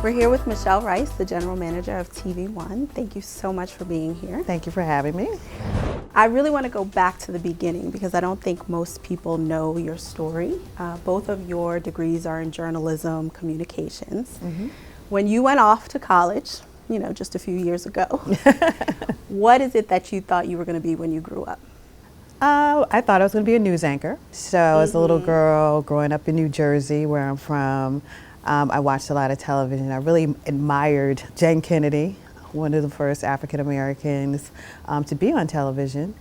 We're here with Michelle Rice, the General Manager of TV1. Thank you so much for being here. Thank you for having me. I really want to go back to the beginning because I don't think most people know your story. Both of your degrees are in journalism communications. Mm-hmm. When you went off to college, you know, just a few years ago, what is it that you thought you were going to be when you grew up? I thought I was going to be a news anchor. So as a little girl growing up in New Jersey, where I'm from, I watched a lot of television. I really admired Jane Kennedy, one of the first African Americans to be on television.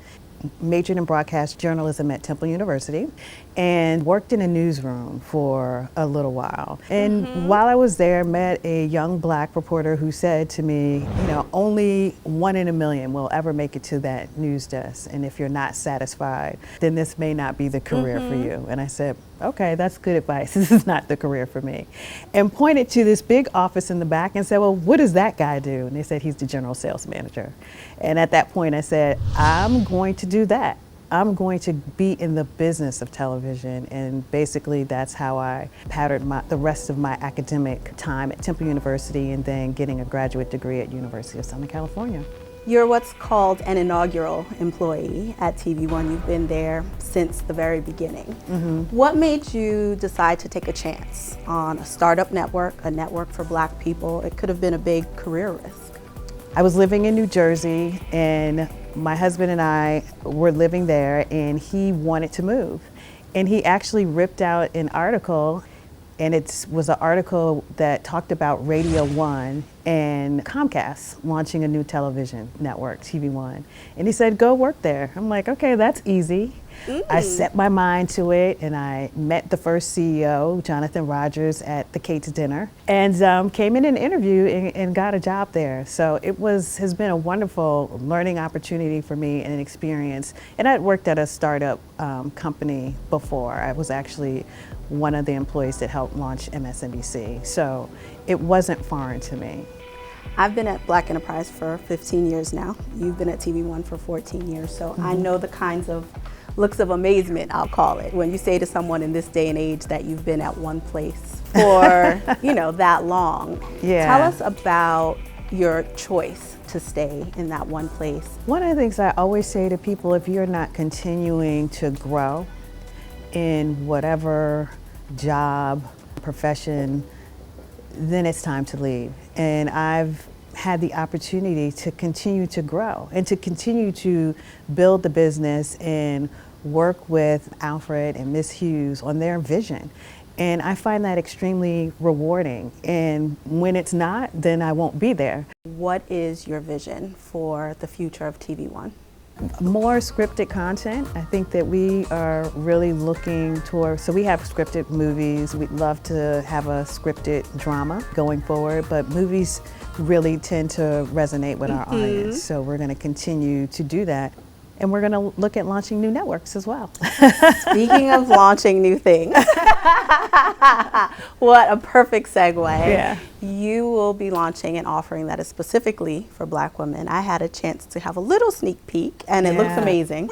Majored in broadcast journalism at Temple University and worked in a newsroom for a little while. And while I was there, met a young black reporter who said to me, you know, only 1 in a million will ever make it to that news desk. And if you're not satisfied, then this may not be the career for you. And I said, okay, that's good advice. This is not the career for me. And pointed to this big office in the back and said, well, what does that guy do? And they said, he's the general sales manager. And at that point I said, I'm going to do that. I'm going to be in the business of television. And basically that's how I patterned the rest of my academic time at Temple University and then getting a graduate degree at University of Southern California. You're what's called an inaugural employee at TV1. You've been there since the very beginning. What made you decide to take a chance on a startup network, a network for black people? It could have been a big career risk. I was living in New Jersey and my husband and I were living there and he wanted to move. And he actually ripped out an article, and it was an article that talked about Radio 1 and Comcast launching a new television network, TV1. And he said, go work there. I'm like, okay, that's easy. I set my mind to it and I met the first CEO, Jonathan Rogers, at the Kate's dinner and came in an interview and got a job there. So it has been a wonderful learning opportunity for me and an experience. And I'd worked at a startup company before. I was actually one of the employees that helped launch MSNBC. So it wasn't foreign to me. I've been at Black Enterprise for 15 years now. You've been at TV1 for 14 years. So I know the kinds of looks of amazement, I'll call it, when you say to someone in this day and age that you've been at one place for, you know, that long. Yeah. Tell us about your choice to stay in that one place. One of the things I always say to people, if you're not continuing to grow in whatever job, profession, then it's time to leave. And I've had the opportunity to continue to grow and to continue to build the business and work with Alfred and Miss Hughes on their vision. And I find that extremely rewarding. And when it's not, then I won't be there. What is your vision for the future of TV1? More scripted content. I think that we are really looking towards, so we have scripted movies. We'd love to have a scripted drama going forward, but movies really tend to resonate with our audience. So we're going to continue to do that. And we're going to look at launching new networks as well. Speaking of launching new things, what a perfect segue. Yeah. You will be launching an offering that is specifically for black women. I had a chance to have a little sneak peek and it looks amazing.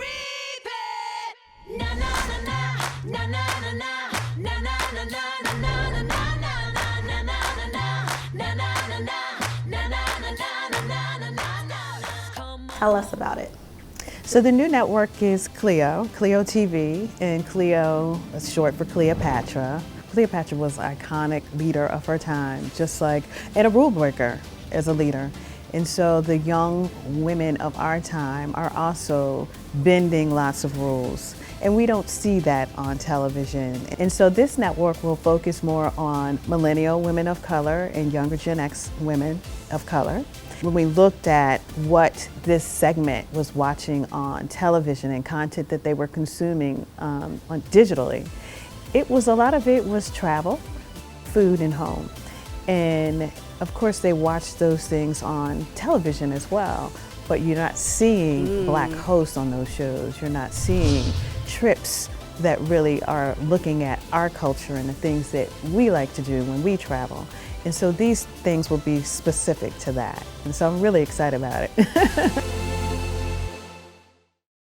Tell us about it. So the new network is CLEO TV, and CLEO is short for Cleopatra. Cleopatra was an iconic leader of her time, just like, and a rule breaker as a leader. And so the young women of our time are also bending lots of rules. And we don't see that on television. And so this network will focus more on millennial women of color and younger Gen X women of color. When we looked at what this segment was watching on television and content that they were consuming digitally, a lot of it was travel, food, and home. And of course they watch those things on television as well, but you're not seeing black hosts on those shows. You're not seeing trips that really are looking at our culture and the things that we like to do when we travel. And so these things will be specific to that. And so I'm really excited about it.